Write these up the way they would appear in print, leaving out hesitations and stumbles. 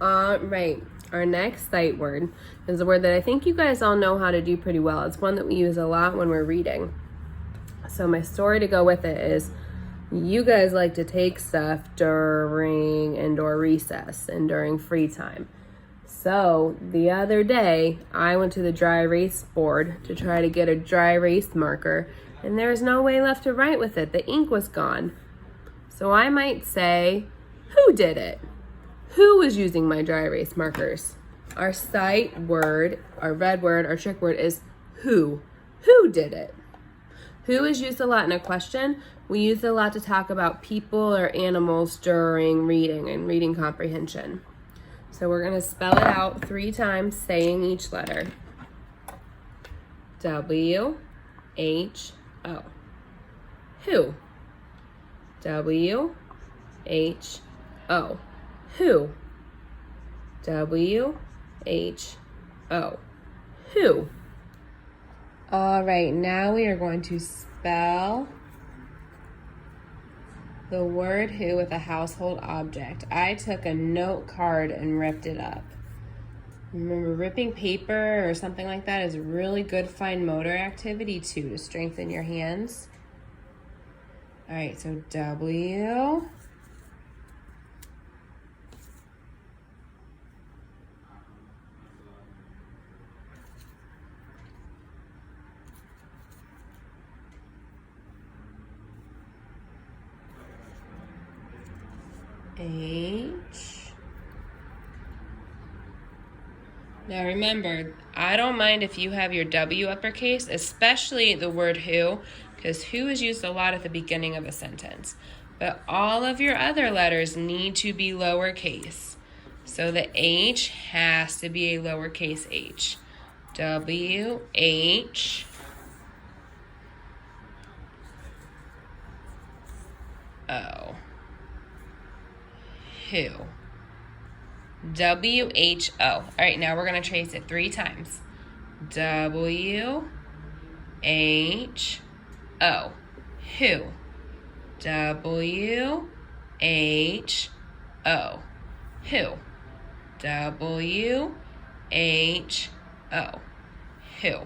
All right. Our next sight word is a word that I think you guys all know how to do pretty well. It's one that we use a lot when we're reading. So my story to go with it is you guys like to take stuff during indoor recess and during free time. So the other day, I went to the dry erase board to try to get a dry erase marker, and there was no way left to write with it. The ink was gone. So I might say, who did it? Who was using my dry erase markers? Our sight word, our red word, our trick word is who. Who did it? Who is used a lot in a question. We use it a lot to talk about people or animals during reading and reading comprehension. So we're going to spell it out 3 times, saying each letter. W-H-O. Who? W-H-O. Who? W-H-O. Who? All right, now we are going to spell the word who with a household object. I took a note card and ripped it up. Remember, ripping paper or something like that is a really good fine motor activity too, to strengthen your hands. All right, so W. H. Now remember, I don't mind if you have your W uppercase, especially the word who, because who is used a lot at the beginning of a sentence. But all of your other letters need to be lowercase. So the H has to be a lowercase h. W-H. O. Who. W-H-O. All right, now we're going to trace it 3 times. W-H-O. Who. W-H-O. Who. W-H-O. Who.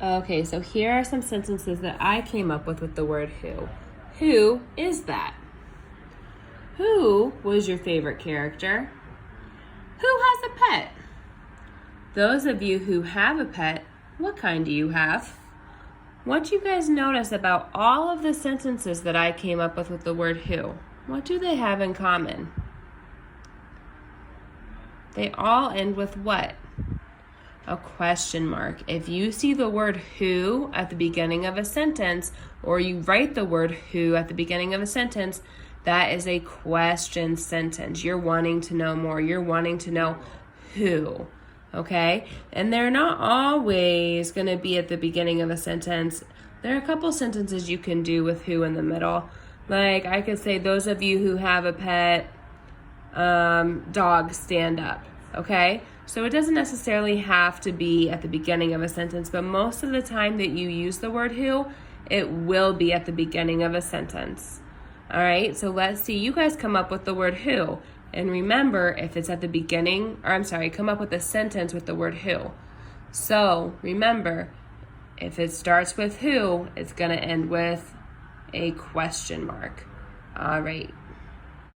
Okay, so here are some sentences that I came up with the word who. Who is that? Who was your favorite character? Who has a pet? Those of you who have a pet, what kind do you have? What do you guys notice about all of the sentences that I came up with the word who? What do they have in common? They all end with what? A question mark. If you see the word who at the beginning of a sentence, or you write the word who at the beginning of a sentence, that is a question sentence. You're wanting to know more. You're wanting to know who, okay? And they're not always going to be at the beginning of a sentence. There are a couple sentences you can do with who in the middle. Like I could say, those of you who have a pet dog, stand up, okay? So it doesn't necessarily have to be at the beginning of a sentence, but most of the time that you use the word who, it will be at the beginning of a sentence. All right, so let's see. You guys come up with the word who. And remember, if it's at the beginning, come up with a sentence with the word who. So remember, if it starts with who, it's going to end with a question mark. All right.